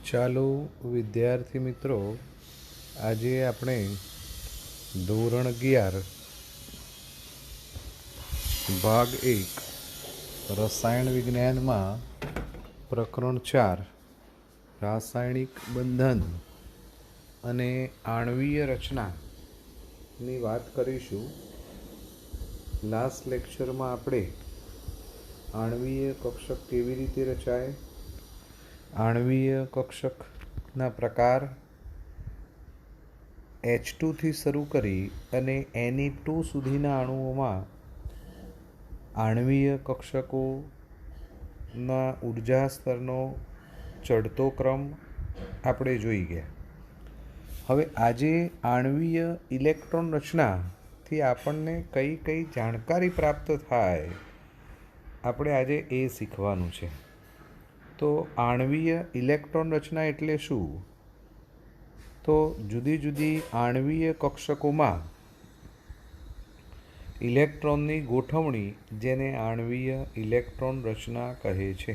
ચાલો વિદ્યાર્થી મિત્રો, આજે આપણે ધોરણ 11 ભાગ 1 રસાયણ વિજ્ઞાનમાં પ્રકરણ 4 રાસાયણિક બંધન અને આણ્વીય રચનાની વાત કરીશું. લાસ્ટ લેક્ચરમાં આપણે આણ્વીય કક્ષક કેવી રીતે રચાય, આણ્વીય કક્ષકના પ્રકાર, H2 થી શરૂ કરી અને Na2 સુધીના અણુઓમાં આણ્વીય કક્ષકોના ઉર્જા સ્તરનો ચડતો ક્રમ આપણે જોઈ ગયા. હવે આજે આણ્વીય ઇલેક્ટ્રોન રચનાથી આપણને કઈ કઈ જાણકારી પ્રાપ્ત થાય, આપણે આજે એ શીખવાનું છે. તો આણ્વીય ઇલેક્ટ્રોન રચના એટલે શું? તો જુદી જુદી આણ્વીય કક્ષકોમાં ઇલેક્ટ્રોનની ગોઠવણી, જેને આણ્વીય ઇલેક્ટ્રોન રચના કહે છે.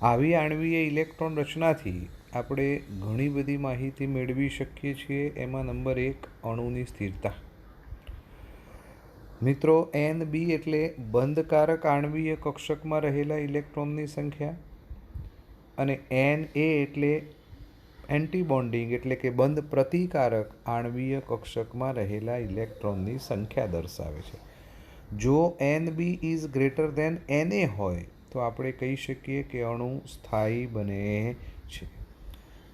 આવી આણ્વીય ઇલેક્ટ્રોન રચનાથી આપણે ઘણી બધી માહિતી મેળવી શકીએ છીએ. એમાં નંબર 1 અણુની સ્થિરતા. મિત્રો, NB એટલે બંધકારક આણ્વીય કક્ષકમાં રહેલા ઇલેક્ટ્રોનની સંખ્યા અને Na એટલે એન્ટીબોન્ડિંગ એટલે કે બંધ પ્રતિકારક આણ્વીય કક્ષકમાં રહેલા ઇલેક્ટ્રોનની સંખ્યા દર્શાવે છે. જો NB is greater than Na હોય તો આપણે કહી શકીએ કે અણુ સ્થાયી બને છે.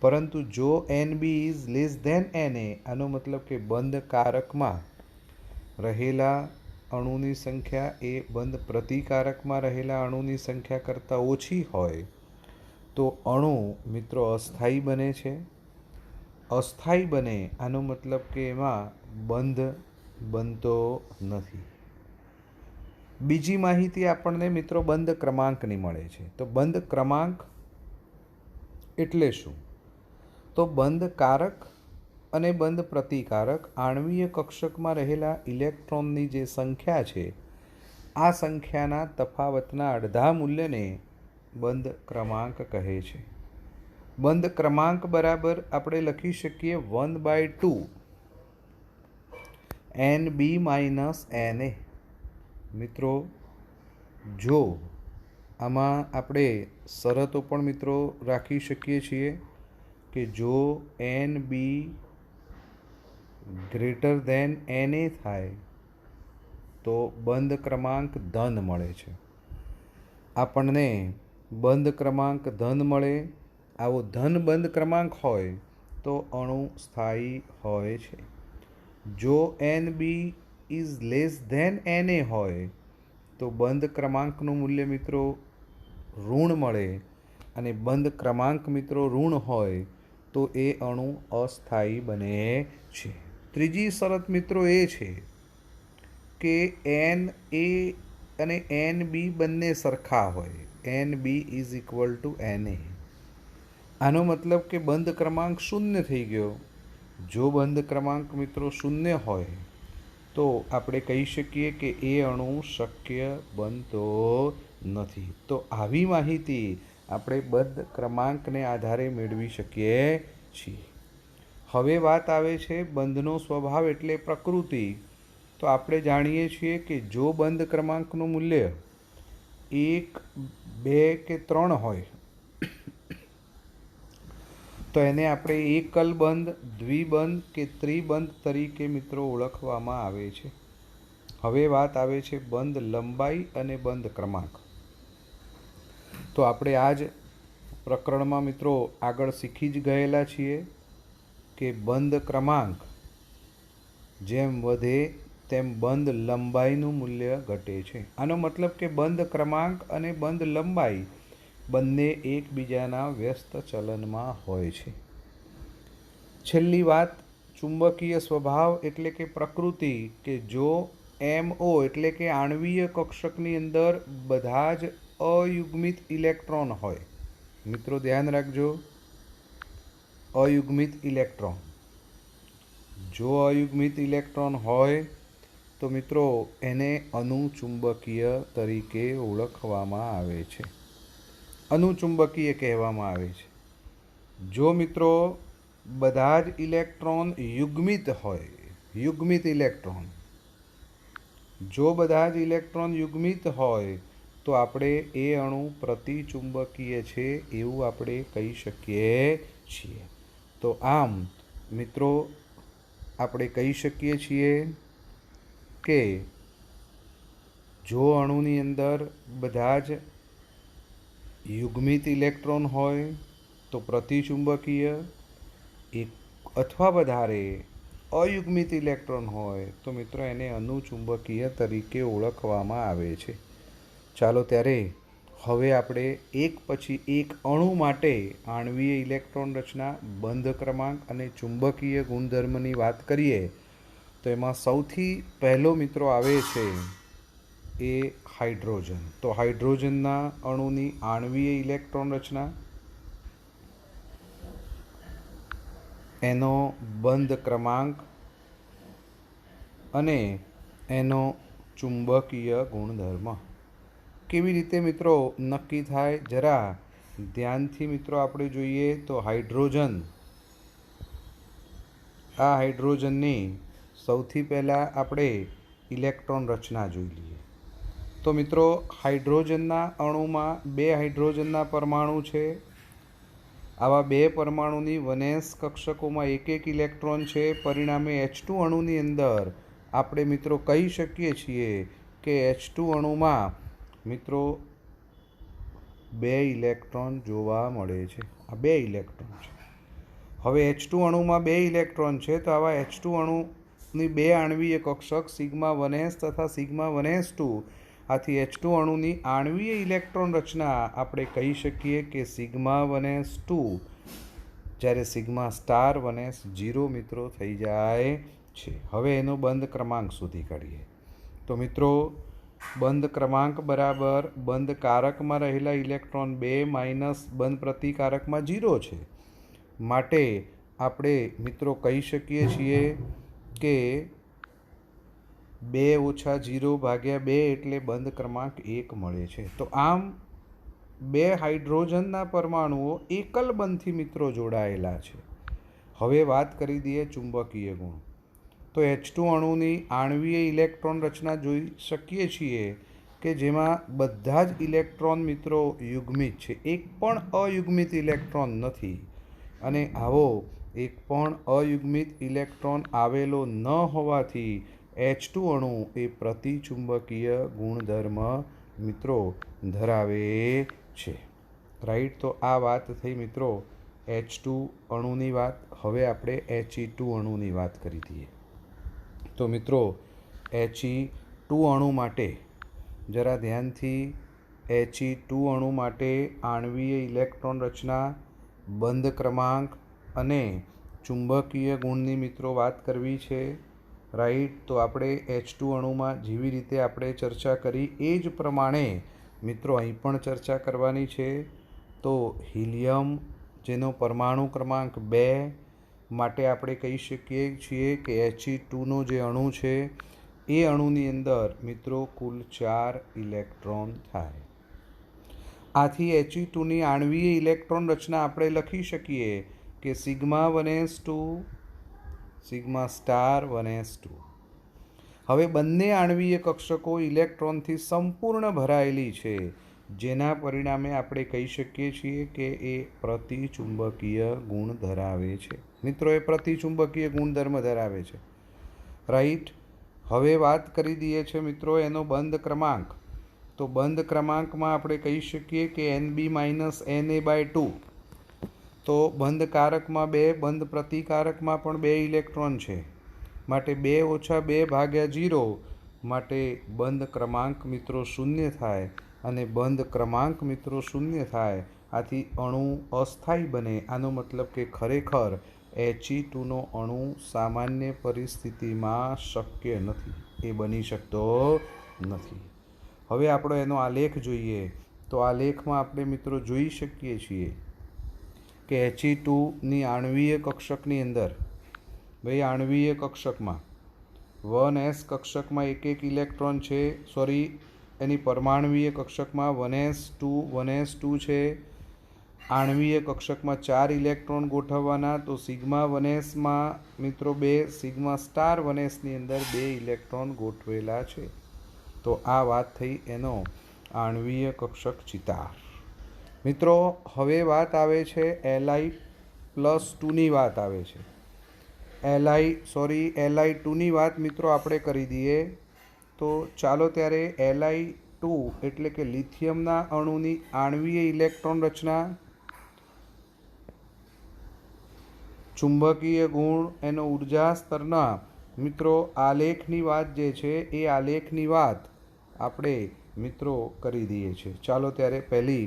પરંતુ જો NB is less than Na, આનો મતલબ કે બંધકારકમાં રહેલા અણુની સંખ્યા એ બંધ પ્રતિકારકમાં રહેલા અણુની સંખ્યા કરતાં ઓછી હોય તો અણુ મિત્રો અસ્થાયી બને છે. અસ્થાયી બને આનો મતલબ કે એમાં બંધ બનતો નથી. બીજી માહિતી આપણને મિત્રો બંધ ક્રમાંકની મળે છે. તો બંધ ક્રમાંક એટલે શું? તો બંધકારક અને બંધ પ્રતિકારક આણ્વીય કક્ષકમાં રહેલા ઇલેક્ટ્રોનની જે સંખ્યા છે, આ સંખ્યાના તફાવતના અડધા મૂલ્યને બંધ ક્રમાંક કહે છે. બંધ ક્રમાંક બરાબર આપણે લખી શકીએ 1/2 NB - Na. મિત્રો, જો આમાં આપણે શરતો પણ મિત્રો રાખી શકીએ છીએ કે જો NB ગ્રેટર ધેન Na થાય તો બંધ ક્રમાંક ધન મળે છે. આપણને બંધ ક્રમાંક ધન મળે. આવો ધન બંધ ક્રમાંક હોય તો અણુ સ્થાયી હોય છે. જો NB is less than Na હોય તો બંધ ક્રમાંકનું મૂલ્ય મિત્રો ઋણ મળે, અને બંધ ક્રમાંક મિત્રો ઋણ હોય તો એ અણુ અસ્થાયી બને છે. ત્રીજી શરત મિત્રો એ છે કે Na અને NB બંને સરખા હોય. NB is equal to Na. આનો મતલબ કે બંધ ક્રમાંક શૂન્ય થઈ ગયો. જો બંધ ક્રમાંક મિત્રો શૂન્ય હોય તો આપણે કહી શકીએ કે એ અણુ શક્ય બનતો નથી. તો આવી માહિતી આપણે બંધ ક્રમાંકને આધારે મેળવી શકીએ છીએ. હવે વાત આવે છે બંધનો સ્વભાવ એટલે પ્રકૃતિ. તો આપણે જાણીએ છીએ કે જો બંધ ક્રમાંકનું મૂલ્ય 1, 2 કે 3 હોય તો એને આપણે એકલ બંધ, દ્વિબંધ કે ત્રિબંધ તરીકે મિત્રો ઓળખવામાં આવે છે. હવે વાત આવે છે બંધ લંબાઈ અને બંધ ક્રમાંક. તો આપણે આ જ પ્રકરણમાં મિત્રો આગળ શીખી જ ગયેલા છીએ કે બંધ ક્રમાંક જેમ વધે તેમ બંધ લંબાઈનું મૂલ્ય ઘટે છે. આનો મતલબ કે બંધ ક્રમાંક અને બંધ લંબાઈ બંને એકબીજાના વ્યસ્ત ચલનમાં હોય છે. છેલ્લી વાત ચુંબકીય સ્વભાવ એટલે કે પ્રકૃતિ, કે જો MO એટલે કે આણ્વીય કક્ષકની અંદર બધા જ અયુગ્મિત ઇલેક્ટ્રોન હોય. મિત્રો ધ્યાન રાખજો, અયુગ્મિત ઇલેક્ટ્રોન. જો અયુગ્મિત ઇલેક્ટ્રોન હોય તો મિત્રો એને અનુચુંબકીય તરીકે ઓળખવામાં આવે છે. અનુચુંબકીય કહેવામાં આવે છે. જો મિત્રો બધા જ ઇલેક્ટ્રોન યુગ્મિત હોય, યુગ્મિત ઇલેક્ટ્રોન, જો બધા જ ઇલેક્ટ્રોન યુગ્મિત હોય તો આપણે એ અણુ પ્રતિચુંબકીય છે એવું આપણે કહી શકીએ છીએ. તો આમ મિત્રો આપણે કહી શકીએ છીએ કે જો અણુની અંદર બધા જ યુગ્મિત ઇલેક્ટ્રોન હોય તો પ્રતિચુંબકીય, એક અથવા વધારે અયુગ્મિત ઇલેક્ટ્રોન હોય તો મિત્રો એને અનુચુંબકીય તરીકે ઓળખવામાં આવે છે. ચાલો ત્યારે હવે આપણે એક પછી એક અણુ માટે આણ્વીય ઇલેક્ટ્રોન રચના, બંધ ક્રમાંક અને ચુંબકીય ગુણધર્મની વાત કરીએ. તો એમાં સૌથી પહેલો મિત્રો આવે છે એ હાઇડ્રોજન. તો હાઇડ્રોજનના અણુની આણ્વીય ઇલેક્ટ્રોન રચના, એનો બંધ ક્રમાંક અને એનો ચુંબકીય ગુણધર્મ કેવી રીતે મિત્રો નક્કી થાય જરા ધ્યાનથી મિત્રો આપણે જોઈએ. તો હાઇડ્રોજન, આ હાઇડ્રોજનની સૌથી પહેલાં આપણે ઇલેક્ટ્રોન રચના જોઈ લઈએ. તો મિત્રો હાઇડ્રોજનના અણુમાં બે હાઇડ્રોજનના પરમાણુ છે. આવા બે પરમાણુની વનેસ કક્ષકોમાં એક એક ઇલેક્ટ્રોન છે. પરિણામે H2 અણુની અંદર આપણે મિત્રો કહી શકીએ છીએ કે H2 અણુમાં મિત્રો બે ઇલેક્ટ્રોન જોવા મળે છે. આ બે ઇલેક્ટ્રોન છે. હવે H2 અણુમાં બે ઇલેક્ટ્રોન છે તો આવા H2 અણુની બે આણ્વીય કક્ષક સિગ્મા 1s તથા સિગ્મા 1s2. આથી H2 અણુની આણ્વીય ઇલેક્ટ્રોન રચના આપણે કહી શકીએ કે સિગ્મા 1s2, જ્યારે સિગ્મા સ્ટાર 1s0 મિત્રો થઈ જાય છે. હવે એનો બંધ ક્રમાંક શોધી કાઢીએ. તો મિત્રો બંધ ક્રમાંક બરાબર બંધ કારકમાં રહેલા ઇલેક્ટ્રોન 2 માઇનસ બંધ પ્રતિકારકમાં 0 છે. માટે આપણે મિત્રો કહી શકીએ છીએ કે 2 ઓછા 0 ભાગ્યા 2 એટલે બંધ ક્રમાંક 1 મળે છે. તો આમ બે હાઇડ્રોજનના પરમાણુઓ એકલ બંધથી મિત્રો જોડાયેલા છે. હવે વાત કરી દઈએ ચુંબકીય ગુણ. તો H2 અણુની આણ્વીય ઇલેક્ટ્રોન રચના જોઈ શકીએ છીએ કે જેમાં બધા જ ઇલેક્ટ્રોન મિત્રો યુગ્મિત છે, એક પણ અયુગ્મિત ઇલેક્ટ્રોન નથી. અને આવો એક પણ અયુગ્મિત ઇલેક્ટ્રોન આવેલો ન હોવાથી H2 અણુ એ પ્રતિચુંબકીય ગુણધર્મ મિત્રો ધરાવે છે. રાઈટ. તો આ વાત થઈ મિત્રો H2 અણુની વાત. હવે આપણે He2 અણુની વાત કરી દઈએ. તો મિત્રો He2 અણુ માટે જરા ધ્યાનથી, He2 અણુ માટે આણ્વીય ઇલેક્ટ્રોન રચના, બંધ ક્રમાંક અને ચુંબકીય ગુણની મિત્રો વાત કરવી છે. રાઈટ. તો આપણે H2 અણુમાં જેવી રીતે આપણે ચર્ચા કરી એ જ પ્રમાણે મિત્રો અહીં પણ ચર્ચા કરવાની છે. તો હિલિયમ, જેનો પરમાણુ ક્રમાંક 2, માટે આપણે કહી શકીએ છીએ કે He2નો જે અણુ છે એ અણુની અંદર મિત્રો કુલ 4 ઇલેક્ટ્રોન થાય. આથી He2ની આણ્વીય ઇલેક્ટ્રોન રચના આપણે લખી શકીએ કે sigma 1s2 sigma star 1s2. હવે બંને આણ્વીય કક્ષકો ઇલેક્ટ્રોનથી સંપૂર્ણ ભરાયેલી છે, જેના પરિણામે આપણે કહી શકીએ છીએ કે એ પ્રતિચુંબકીય ગુણ ધરાવે છે. મિત્રો એ પ્રતિચુંબકીય ગુણધર્મ ધરાવે છે. રાઈટ. હવે વાત કરી દઈએ છે મિત્રો એનો બંધ ક્રમાંક. તો બંધ ક્રમાંકમાં આપણે કહી શકીએ કે Nb માઇનસ Na/2. તો બંધ કારકમાં 2, બંધ પ્રતિકારકમાં પણ 2 ઇલેક્ટ્રોન છે. માટે 2 ઓછા 2 ભાગ્યા 0, માટે બંધ ક્રમાંક મિત્રો 0 થાય. અને બંધ ક્રમાંક મિત્રો 0 થાય આથી અણુ અસ્થાયી બને. આનો મતલબ કે ખરેખર He2નો અણુ સામાન્ય પરિસ્થિતિમાં શક્ય નથી, એ બની શકતો નથી. હવે આપણો એનો આલેખ જોઈએ. તો આલેખમાં આપણે મિત્રો જોઈ શકીએ છીએ કે He2ની આણ્વીય કક્ષકની અંદર, ભાઈ આણ્વીય કક્ષકમાં 1s કક્ષકમાં એક એક ઇલેક્ટ્રોન છે. સોરી, એની પરમાણ્વીય કક્ષકમાં 1s2 1s2 છે. આણવીય કક્ષકમાં 4 ઇલેક્ટ્રોન ગોઠવવાના, તો સિગ્મા વનેસમાં મિત્રો 2, સિગ્મા સ્ટાર વનેસની અંદર 2 ઇલેક્ટ્રોન ગોઠવેલા છે. તો આ વાત થઈ એનો આણવીય કક્ષક ચિતાર. મિત્રો હવે વાત આવે છે Li+2ની વાત આવે છે. Li2ની વાત મિત્રો આપણે કરી દઈએ. તો ચાલો ત્યારે Li2 એટલે કે લિથિયમના અણુની આણવીય ઇલેક્ટ્રોન રચના, ચુંબકીય ગુણ, એનો ઉર્જા સ્તરના મિત્રો આલેખની વાત જે છે એ આલેખની વાત આપણે મિત્રો કરી દઈએ છીએ. ચાલો ત્યારે પહેલી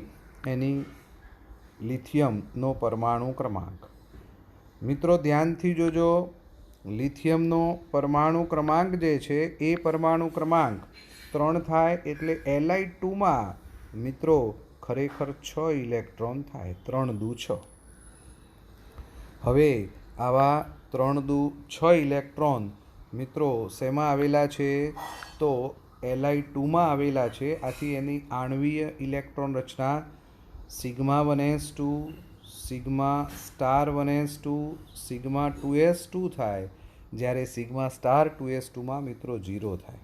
એની લિથિયમનો પરમાણુ ક્રમાંક. મિત્રો ધ્યાનથી જોજો, લિથિયમનો પરમાણુ ક્રમાંક જે છે એ પરમાણુ ક્રમાંક 3 થાય એટલે Li2માં મિત્રો ખરેખર 6 ઇલેક્ટ્રોન થાય. 3 દુ 6. હવે આવા 3 દુ 6 ઇલેક્ટ્રોન મિત્રો શેમાં આવેલા છે? તો Li2માં આવેલા છે. આથી એની આણવીય ઇલેક્ટ્રોન રચના sigma 1s2, sigma star 1s2, sigma 2s2 થાય, જ્યારે સિગ્મા સ્ટાર 2s2માં મિત્રો 0 થાય.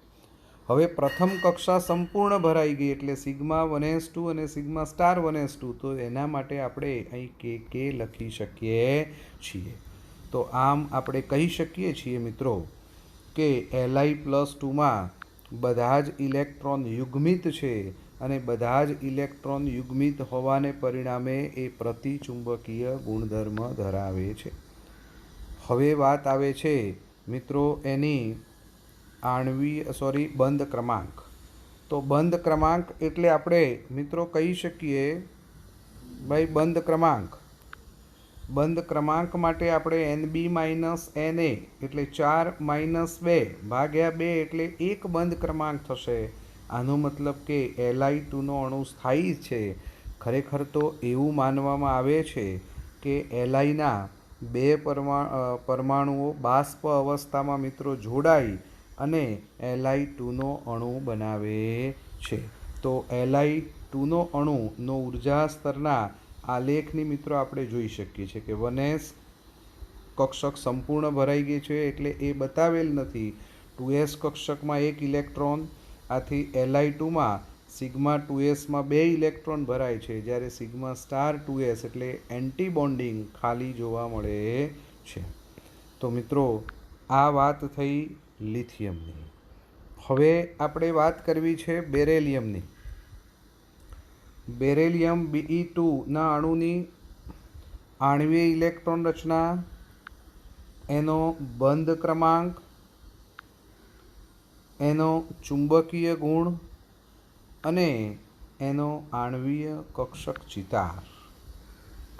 હવે પ્રથમ કક્ષા સંપૂર્ણ ભરાઈ ગઈ એટલે સિગ્મા 1s2 અને સિગ્મા સ્ટાર 1s2. તો એના માટે આપણે અહીં કે લખી શકીએ છીએ. તો આમ આપણે કહી શકીએ છીએ મિત્રો કે Li+2માં બધા જ ઇલેક્ટ્રોન યુગ્મિત છે અને બધા જ ઇલેક્ટ્રોન યુગ્મિત હોવાને પરિણામે એ પ્રતિચુંબકીય ગુણધર્મ ધરાવે છે. હવે વાત આવે છે મિત્રો એની બંધ ક્રમાંક. તો બંધ ક્રમાંક એટલે આપણે મિત્રો કહી શકીએ ભાઈ બંધ ક્રમાંક માટે આપણે Nb-Na એટલે 4 - 2 ભાગ્યા 2 એટલે 1 બંધ ક્રમાંક થશે. આનો મતલબ કે Li2નો અણુ સ્થાયી છે. ખરેખર તો એવું માનવામાં આવે છે કે Liના 2 પરમાણુઓ બાષ્પ અવસ્થામાં મિત્રો જોડાઈ અને Li2નો અણુ બનાવે છે. તો Li2નો અણુનો ઉર્જા સ્તરના આલેખની મિત્રો આપણે જોઈ શકીએ છીએ કે 1s કક્ષક સંપૂર્ણ ભરાઈ ગઈ છે એટલે એ બતાવેલ નથી. 2s કક્ષકમાં 1 ઇલેક્ટ્રોન, આથી Li2માં સિગ્મા 2sમાં 2 ઇલેક્ટ્રોન ભરાય છે, જ્યારે સિગ્મા સ્ટાર 2s એટલે એન્ટી બોન્ડિંગ ખાલી જોવા મળે છે. તો મિત્રો આ વાત થઈ લિથિયમની. હવે આપણે વાત કરવી છે બેરેલિયમની. બેરેલિયમ Be2ના અણુની આણવીય ઇલેક્ટ્રોન રચના, એનો બંધ ક્રમાંક, એનો ચુંબકીય ગુણ અને એનો આણવીય કક્ષક ચિતાર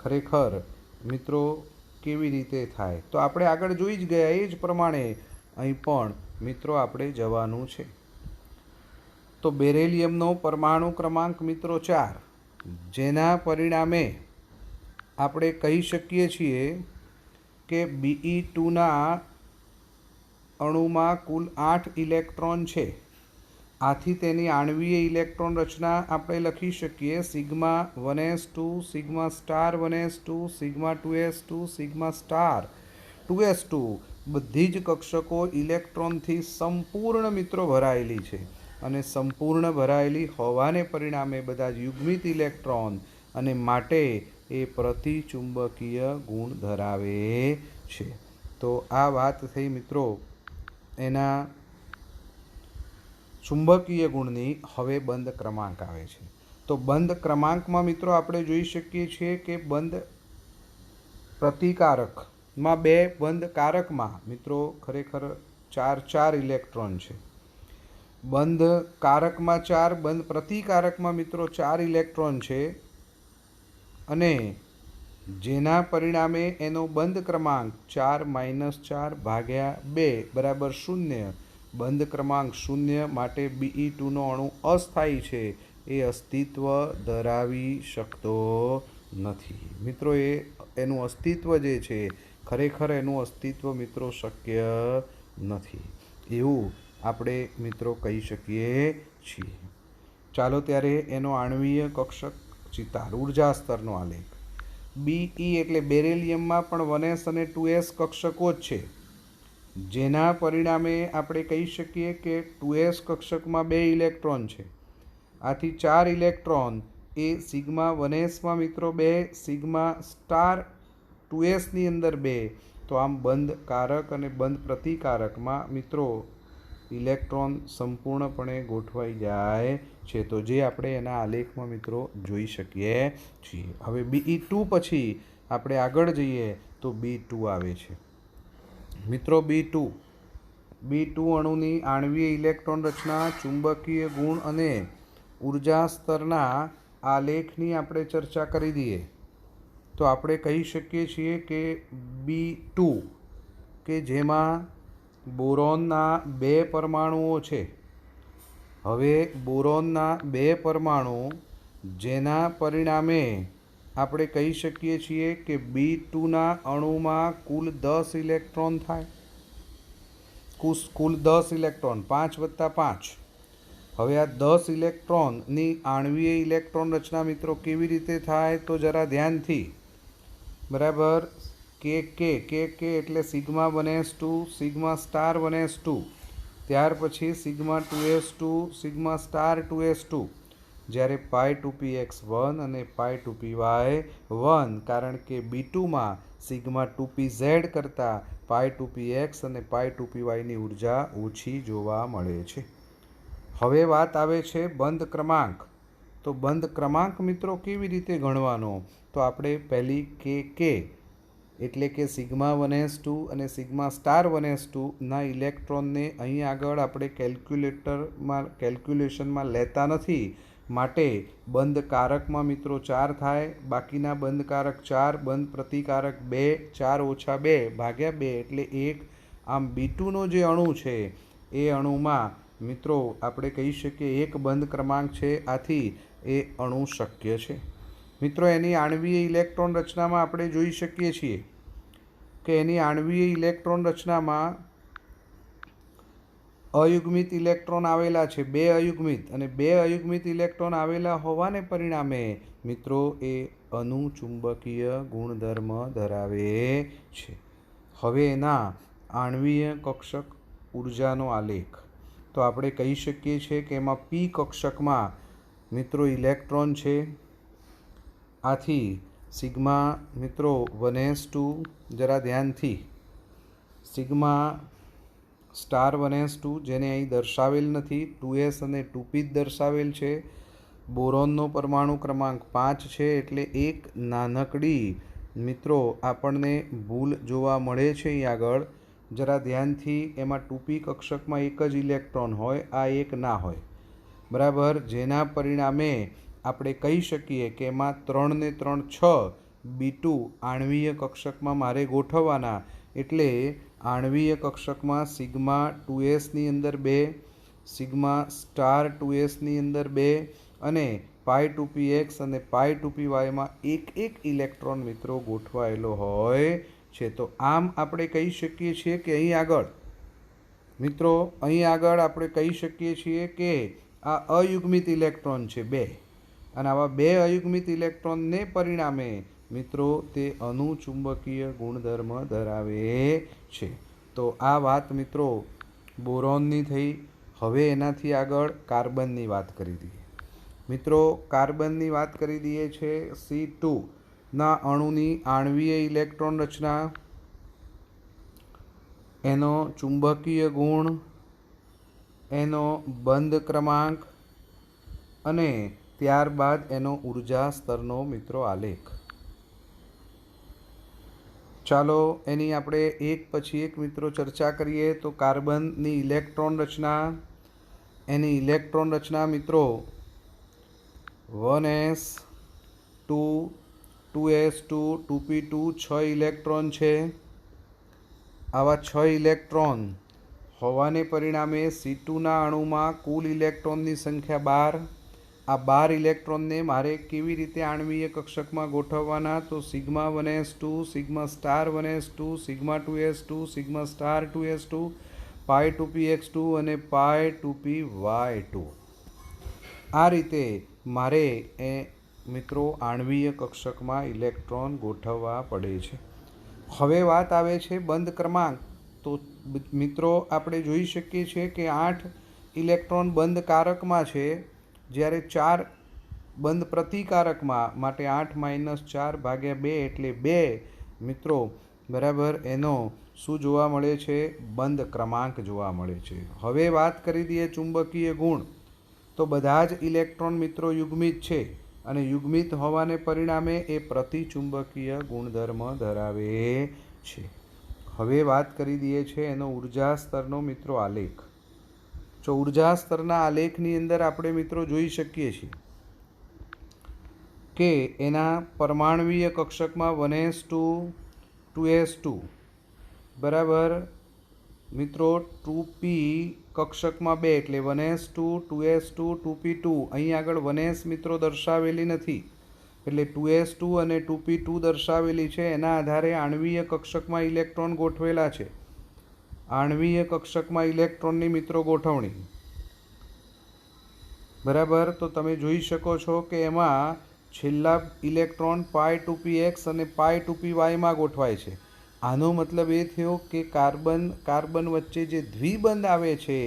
ખરેખર મિત્રો કેવી રીતે થાય તો આપણે આગળ જોઈ જ ગયા. એ જ પ્રમાણે અહીં પણ મિત્રો આપણે જવાનું છે. તો બેરેલિયમનો પરમાણુ ક્રમાંક મિત્રો 4, જેના પરિણામે આપણે કહી શકીએ છીએ કે Be2ના અણુમાં કુલ 8 ઇલેક્ટ્રોન છે. આથી તેની આણવીય ઇલેક્ટ્રોન રચના આપણે લખી શકીએ sigma 1s2, sigma star 1s2, sigma 2s2, sigma star 2s2. બધી જ કક્ષકો ઇલેક્ટ્રોનથી સંપૂર્ણ મિત્રો ભરાયેલી છે અને સંપૂર્ણ ભરાયેલી હોવાને પરિણામે બધા જ યુગ્મિત ઇલેક્ટ્રોન અને માટે એ પ્રતિચુંબકીય ગુણ ધરાવે છે. તો આ વાત થઈ મિત્રો એના ચુંબકીય ગુણની. હવે બંધ ક્રમાંક આવે છે. તો બંધ ક્રમાંકમાં મિત્રો આપણે જોઈ શકીએ છીએ કે બંધ પ્રતિકારકમાં 2, બંધ કારકમાં મિત્રો ખરેખર 4 ઇલેક્ટ્રોન છે. બંધ કારકમાં 4, બંધ પ્રતિકારકમાં મિત્રો 4 ઇલેક્ટ્રોન છે અને જેના પરિણામે એનો બંધ ક્રમાંક 4 - 4 ભાગ્યા 2 બરાબર 0. બંધ ક્રમાંક 0 માટે Be2નો અણુ અસ્થાયી છે, એ અસ્તિત્વ ધરાવી શકતો નથી. મિત્રો એનું અસ્તિત્વ જે છે ખરેખર એનું અસ્તિત્વ મિત્રો શક્ય નથી એવું આપણે મિત્રો કહી શકીએ છીએ. ચાલો ત્યારે એનો આણવીય કક્ષક ચિતાર ઉર્જા સ્તરનો આલેખ. BE એટલે બેરિલિયમમાં પણ 1s અને 2s કક્ષકો જ છે, જેના પરિણામે આપણે કહી શકીએ કે 2s કક્ષકમાં 2 ઇલેક્ટ્રોન છે. આથી 4 ઇલેક્ટ્રોન એ સિગ્મા 1sમાં મિત્રો 2, સિગ્મા સ્ટાર 2sની અંદર 2. તો આમ બંધ કારક અને બંધ પ્રતિકારકમાં મિત્રો ઇલેક્ટ્રોન સંપૂર્ણપણે ગોઠવાઈ જાય છે. તો જે આપણે એના આલેખમાં મિત્રો જોઈ શકીએ છીએ. હવે BE2 પછી આપણે આગળ જઈએ તો B2 આવે છે. મિત્રો B2 અણુની આણ્વીય ઇલેક્ટ્રોન રચના, ચુંબકીય ગુણ અને ઉર્જા સ્તરના આલેખની આપણે ચર્ચા કરી દઈએ તો આપણે કહી શકીએ છીએ કે B2 કે જેમાં બોરોનના 2 પરમાણુઓ છે. હવે બોરોનના 2 પરમાણુ જેના પરિણામે આપણે કહી શકીએ છીએ કે B2ના અણુમાં કુલ 10 ઇલેક્ટ્રોન થાય. કુલ 10 ઇલેક્ટ્રોન, 5 + 5. હવે આ 10 ઇલેક્ટ્રોનની આણ્વીય ઇલેક્ટ્રોન રચના મિત્રો કેવી રીતે થાય તો જરા ધ્યાનથી બરાબર. કે એટલે sigma 1s2, sigma star 1s2, ત્યાર પછી sigma 2s2, sigma star 2s2, જ્યારે પાઈ 2px1 અને પાઈ 2py1, કારણ કે B2માં સિગ્મા 2pz કરતાં પાઈ 2px અને પાઈ 2pyની ઉર્જા ઓછી જોવા મળે છે. હવે વાત આવે છે બંધ ક્રમાંક. તો બંધ ક્રમાંક મિત્રો કેવી રીતે ગણવાનો તો આપણે પહેલી કે એટલે કે સિગ્મા 1s2 અને સિગ્મા સ્ટાર 1s2 ના ઇલેક્ટ્રોનને અહીં આગળ આપણે કેલ્ક્યુલેશનમાં લેતા નથી, માટે બંધ કારકમાં મિત્રો 4 થાય, બાકીના બંધ કારક 4, બંધ પ્રતિકારક 2, 4 - 2 ભાગ્યા 2 એટલે 1. આમ B2નો જે અણુ છે એ અણુમાં મિત્રો આપણે કહી શકીએ એક બંધ ક્રમાંક છે, આથી એ અણુ શક્ય છે. મિત્રો એની આણ્વીય ઇલેક્ટ્રોન રચનામાં આપણે જોઈ શકીએ છીએ કે એની આણ્વીય ઇલેક્ટ્રોન રચનામાં અયુગ્મિત ઇલેક્ટ્રોન આવેલા છે, 2 અયુગ્મિત, અને 2 અયુગ્મિત ઇલેક્ટ્રોન આવેલા હોવાને પરિણામે મિત્રો એ અનુચુંબકીય ગુણધર્મ ધરાવે છે. હવે એના આણ્વીય કક્ષક ઉર્જાનો આલેખ તો આપણે કહી શકીએ છીએ કે એમાં P કક્ષકમાં મિત્રો ઇલેક્ટ્રોન છે. આથી સિગ્મા મિત્રો 1s2 જરા ધ્યાનથી, સિગ્મા સ્ટાર 1s2 જેને અહીં દર્શાવેલ નથી, 2s અને 2p જ દર્શાવેલ છે. બોરોનનો પરમાણુ ક્રમાંક 5 છે એટલે એક નાનકડી મિત્રો આપણને ભૂલ જોવા મળે છે અહીં આગળ. જરા ધ્યાનથી, એમાં 2p કક્ષકમાં એક જ ઇલેક્ટ્રોન હોય, આ એક ના હોય બરાબર, જેના પરિણામે આપણે કહી શકીએ કે એમાં 3 ને 3 6 B2 આણ્વીય કક્ષકમાં મારે ગોઠવવાના, એટલે આણ્વીય કક્ષકમાં સિગ્મા 2sની અંદર 2, સિગ્મા સ્ટાર 2sની અંદર 2 અને પાઈ 2px અને પાઈ 2pyમાં એક ઇલેક્ટ્રોન મિત્રો ગોઠવાયેલો હોય છે. તો આમ આપણે કહી શકીએ છીએ કે અહીં આગળ મિત્રો આપણે કહી શકીએ છીએ કે આ અયુગ્મિત ઇલેક્ટ્રોન છે 2, અને આવા 2 અયુગ્મિત ઇલેક્ટ્રોનને પરિણામે મિત્રો તે અનુચુંબકીય ગુણધર્મ ધરાવે છે. તો આ વાત મિત્રો બોરોનની થઈ. હવે એનાથી આગળ કાર્બનની વાત કરી દઈએ. મિત્રો કાર્બનની વાત કરી દઈએ છે. C2ના અણુની આણ્વીય ઇલેક્ટ્રોન રચના, એનો ચુંબકીય ગુણ, એનો બંધ ક્રમાંક અને ત્યારબાદ એનો ઉર્જા સ્તરનો મિત્રો આલેખ. ચાલો એની આપણે એક પછી એક મિત્રો ચર્ચા કરીએ. તો કાર્બનની ઇલેક્ટ્રોન રચના, એની ઇલેક્ટ્રોન રચના મિત્રો 1s2, 2s2, 2p2, 6 ઇલેક્ટ્રોન છે. આવા 6 ઇલેક્ટ્રોન હોવાને પરિણામે C2ના અણુમાં કુલ ઇલેક્ટ્રોનની સંખ્યા 12. આ 12 ઇલેક્ટ્રોનને મારે કેવી રીતે આણ્વીય કક્ષકમાં ગોઠવવાના તો sigma 1s2, sigma star 1s2, sigma 2s2, sigma star 2s2, પાઈ 2px2 અને પાઈ 2py2. આ રીતે મારે મિત્રો આણ્વીય કક્ષકમાં ઇલેક્ટ્રોન ગોઠવવા પડે છે. હવે વાત આવે છે બંધ ક્રમાંક. તો મિત્રો આપણે જોઈ શકીએ છીએ કે 8 ઇલેક્ટ્રોન બંધ કારકમાં છે, જ્યારે 4 બંધ પ્રતિકારકમાં. માટે 8 - 4 / 2 એટલે 2 મિત્રો બરાબર. એનો શું જોવા મળે છે? બંધ ક્રમાંક જોવા મળે છે. હવે વાત કરી દઈએ ચુંબકીય ગુણ. તો બધા જ ઇલેક્ટ્રોન મિત્રો યુગ્મિત છે, અને યુગ્મિત હોવાને પરિણામે એ પ્રતિચુંબકીય ગુણધર્મ ધરાવે છે. હવે વાત કરી દઈએ છે એનો ઉર્જા સ્તરનો મિત્રો આલેખ. જો ઉર્જા સ્તરના આલેખની અંદર આપણે મિત્રો જોઈ શકીએ છીએ કે એના પરમાણવીય કક્ષકમાં 1s2 2s2 બરાબર મિત્રો 2p કક્ષકમાં 2 એટલે 1s2 2s2 2p2. અહીં આગળ 1s મિત્રો દર્શાવેલી નથી, એટલે 2s2 અને 2p2 દર્શાવેલી છે. એના આધારે આણ્વીય કક્ષકમાં ઇલેક્ટ્રોન ગોઠવેલા છે. આણ્વીય કક્ષકમાં ઇલેક્ટ્રોનની મિત્રો ગોઠવણી બરાબર. તો તમે જોઈ શકો છો કે એમાં છેલ્લા ઇલેક્ટ્રોન π2px અને π2py ગોઠવાય છે. આનો મતલબ એ થયો કે કાર્બન વચ્ચે જે દ્વિબંધ આવે છે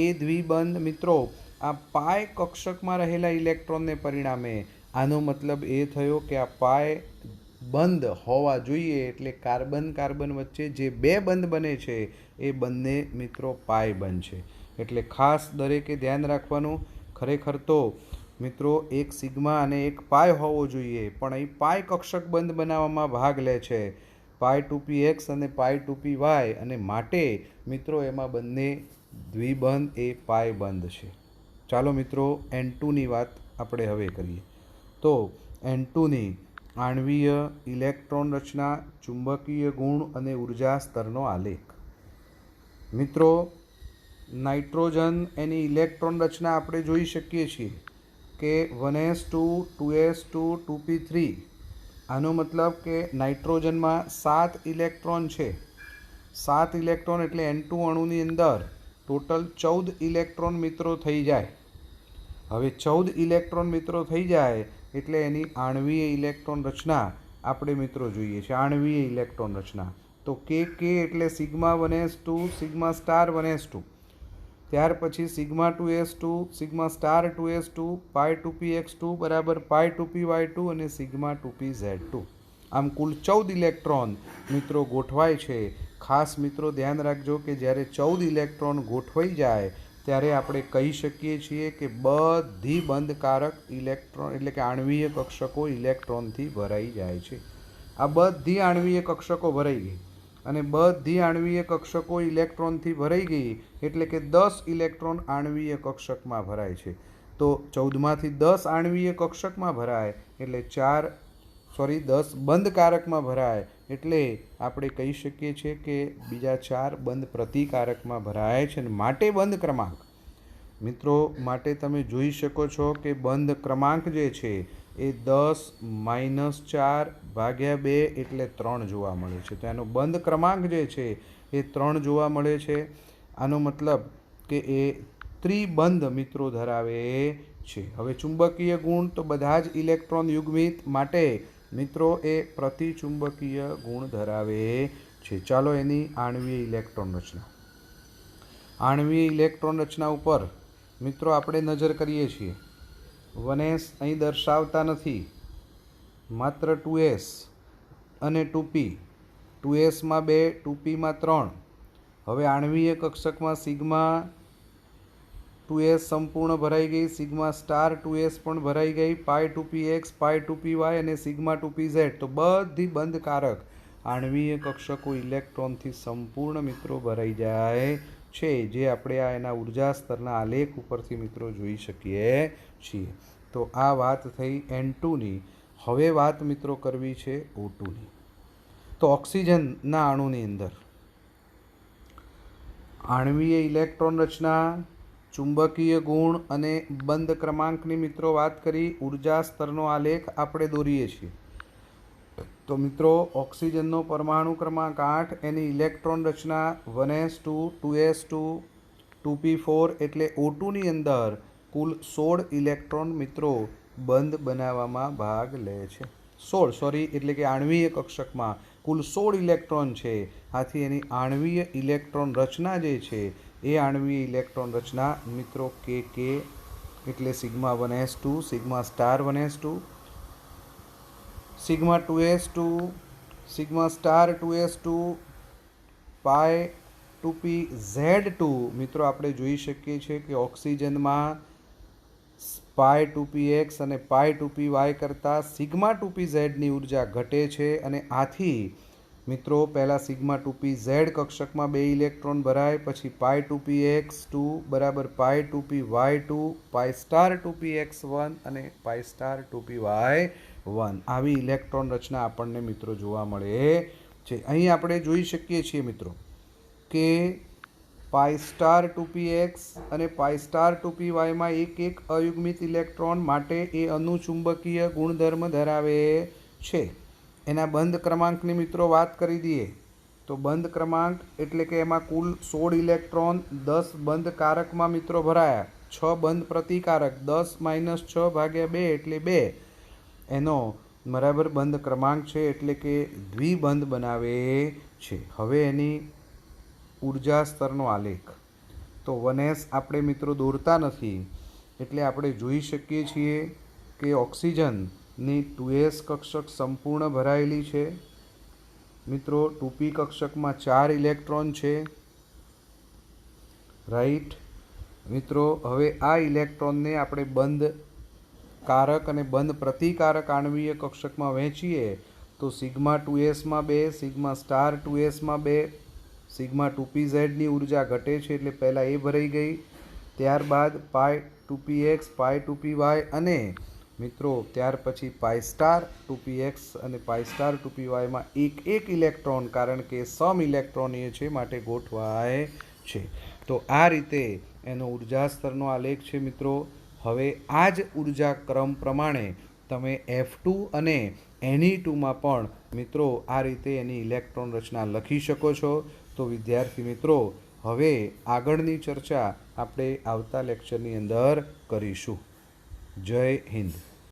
એ દ્વિબંધ મિત્રો આ પાય કક્ષકમાં રહેલા ઇલેક્ટ્રોનને પરિણામે. આનો મતલબ એ થયો કે આ પાય બંધ હોવા જોઈએ, એટલે કાર્બન વચ્ચે જે બે બંધ બને છે એ બંને મિત્રો પાય બંધ છે. એટલે ખાસ દરેકે ધ્યાન રાખવાનું. ખરેખર તો મિત્રો એક સિગ્મા અને એક પાય હોવો જોઈએ, પણ અહીં પાય કક્ષક બંધ બનાવવામાં ભાગ લે છે, π2px અને π2py, અને માટે મિત્રો એમાં બંને દ્વિબંધ એ પાય બંધ છે. ચાલો મિત્રો N2ની વાત આપણે હવે કરીએ. તો N2ની આણ્વીય ઇલેક્ટ્રોન રચના, ચુંબકીય ગુણ અને ઉર્જા સ્તરનો આલેખ. મિત્રો નાઇટ્રોજન એની ઇલેક્ટ્રોન રચના આપણે જોઈ શકીએ છીએ કે 1s2 2s2 2p3. આનો મતલબ કે નાઇટ્રોજનમાં 7 ઇલેક્ટ્રોન છે. 7 ઇલેક્ટ્રોન એટલે N2 અણુની અંદર ટોટલ 14 ઇલેક્ટ્રોન મિત્રો થઈ જાય. હવે 14 ઇલેક્ટ્રોન મિત્રો થઈ જાય એટલે એની આણ્વીય ઇલેક્ટ્રોન રચના આપણે મિત્રો જોઈએ છે. આણ્વીય ઇલેક્ટ્રોન રચના તો કે એટલે sigma 1s2 sigma star 1s2, ત્યાર પછી sigma 2s2 sigma star 2s2 π2px2 બરાબર π2py2 અને સિગ્મા 2pz2. આમ કુલ 14 ઇલેક્ટ્રોન મિત્રો ગોઠવાય છે. ખાસ મિત્રો ધ્યાન રાખજો કે જ્યારે 14 ઇલેક્ટ્રોન ગોઠવાઈ જાય ત્યારે આપણે કહી શકીએ છીએ કે બધી બંધકારક ઇલેક્ટ્રોન એટલે કે આણ્વીય કક્ષકો ઇલેક્ટ્રોનથી ભરાઈ જાય છે. આ બધી આણ્વીય કક્ષકો ભરાઈ ગઈ, અને બધી આણ્વીય કક્ષકો ઇલેક્ટ્રોનથી ભરાઈ ગઈ એટલે કે 10 ઇલેક્ટ્રોન આણ્વીય કક્ષકમાં ભરાય છે. તો 14માંથી 10 આણ્વીય કક્ષકમાં ભરાય એટલે 10 બંધકારકમાં ભરાય એટલે આપણે કહી શકીએ છીએ કે બીજા 4 બંધ પ્રતિકારકમાં ભરાય છે. અને માટે બંધ ક્રમાંક મિત્રો માટે તમે જોઈ શકો છો કે બંધ ક્રમાંક જે છે એ 10 - 4 / 2 એટલે 3 જોવા મળે છે. તો એનો બંધ ક્રમાંક જે છે એ 3 જોવા મળે છે. આનો મતલબ કે એ ત્રિબંધ મિત્રો ધરાવે છે. હવે ચુંબકીય ગુણ તો બધા જ ઇલેક્ટ્રોન યુગ્મિત, માટે મિત્રો એ પ્રતિચુંબકીય ગુણ ધરાવે છે. ચાલો એની આણ્વીય ઇલેક્ટ્રોન રચના. આણ્વીય ઇલેક્ટ્રોન રચના ઉપર મિત્રો આપણે નજર કરીએ છીએ. 1s અહીં દર્શાવતા નથી, માત્ર 2s અને 2p. 2sમાં 2 2pમાં 3. હવે આણ્વીય કક્ષકમાં સિગ્મા 2s સંપૂર્ણ ભરાઈ ગઈ, સિગ્મા સ્ટાર 2s પણ ભરાઈ ગઈ, π2px π2py અને સિગ્મા 2pz. તો બધી બંધકારક આણ્વીય કક્ષકો ઇલેક્ટ્રોનથી સંપૂર્ણ મિત્રો ભરાઈ જાય છે, જે આપણે આ એના ઉર્જા સ્તરના આલેખ ઉપરથી મિત્રો જોઈ શકીએ છીએ. તો આ વાત થઈ N2ની. હવે વાત મિત્રો કરવી છે O2ની. તો ઓક્સિજનના અણુની અંદર આણ્વીય ઇલેક્ટ્રોન રચના, ચુંબકીય ગુણ અને બંધ ક્રમાંકની મિત્રો વાત કરી. ઉર્જા સ્તરનો આલેખ આપણે દોરીએ છીએ. તો મિત્રો ઓક્સિજનનો પરમાણુ ક્રમાંક 8, એની ઇલેક્ટ્રોન રચના 1s2 2s2 2p4 એટલે O2ની અંદર કુલ 16 ઇલેક્ટ્રોન મિત્રો બંધ બનાવવામાં ભાગ લે છે. 16 એટલે કે આણ્વીય કક્ષકમાં કુલ 16 ઇલેક્ટ્રોન છે. આથી એની આણ્વીય ઇલેક્ટ્રોન રચના જે છે એ આણ્વીય ઇલેક્ટ્રોન રચના મિત્રો કે એટલે sigma 1s2, sigma star 1s2, sigma 2s2, sigma star 2s2, પાઈ 2p z2. મિત્રો આપણે જોઈ શકીએ છીએ કે ઓક્સિજનમાં પાઈ 2px અને પાઈ 2py કરતાં સિગ્મા 2pzની ઉર્જા ઘટે છે અને આથી મિત્રો પહેલાં સિગ્મા 2pz કક્ષકમાં 2 ઇલેક્ટ્રોન ભરાય, પછી પાઈ 2px2 બરાબર પાઈ 2py2, પાઈ સ્ટાર 2px1 અને પાઈ સ્ટાર 2py1. આવી ઇલેક્ટ્રોન રચના આપણને મિત્રો જોવા મળે છે. અહીં આપણે જોઈ શકીએ છીએ મિત્રો કે પાઈ સ્ટાર 2px અને પાઈ સ્ટાર 2pyમાં એક અયુગ્મિત ઇલેક્ટ્રોન માટે એ અનુચુંબકીય ગુણધર્મ ધરાવે છે. એના બંધ ક્રમાંકની મિત્રો વાત કરી દઈએ તો બંધ ક્રમાંક એટલે કે એમાં કુલ 16 ઇલેક્ટ્રોન 10 બંધ કારકમાં મિત્રો ભરાયા, 6 બંધ પ્રતિકારક, 10 - 6 ભાગ્યા 2 એટલે 2 એનો બરાબર બંધ ક્રમાંક છે, એટલે કે દ્વિબંધ બનાવે છે. હવે એની ઉર્જા સ્તરનો આલેખ તો 1s આપણે મિત્રો દોરતા નથી, એટલે આપણે જોઈ શકીએ છીએ કે ઓક્સિજનની 2s કક્ષક સંપૂર્ણ ભરાયેલી છે. મિત્રો 2p કક્ષકમાં 4 ઇલેક્ટ્રોન છે, રાઈટ. મિત્રો હવે આ ઇલેક્ટ્રોનને આપણે બંધ કારક અને બંધ પ્રતિકારક આણ્વીય કક્ષકમાં વહેંચીએ તો સિગ્મા 2sમાં 2, સિગ્મા સ્ટાર 2sમાં 2, સિગ્મા 2pzની ઉર્જા ઘટે છે એટલે પહેલાં એ ભરાઈ ગઈ. ત્યારબાદ પાઈ 2px, પાઈ 2py અને મિત્રો ત્યાર પછી પાઈ સ્ટાર 2px અને પાઈ સ્ટાર 2pyમાં એક ઇલેક્ટ્રોન, કારણ કે સમ ઇલેક્ટ્રોનીય છે માટે ગોઠવાય છે. તો આ રીતે એનો ઉર્જા સ્તરનો આલેખ છે મિત્રો. હવે આ જ ઉર્જા ક્રમ પ્રમાણે તમે F2 અને Ne2માં પણ મિત્રો આ રીતે એની ઇલેક્ટ્રોન રચના લખી શકો છો. તો વિદ્યાર્થી મિત્રો હવે આગળની ચર્ચા આપણે આવતા લેક્ચરની અંદર કરીશું. જય હિન્દ.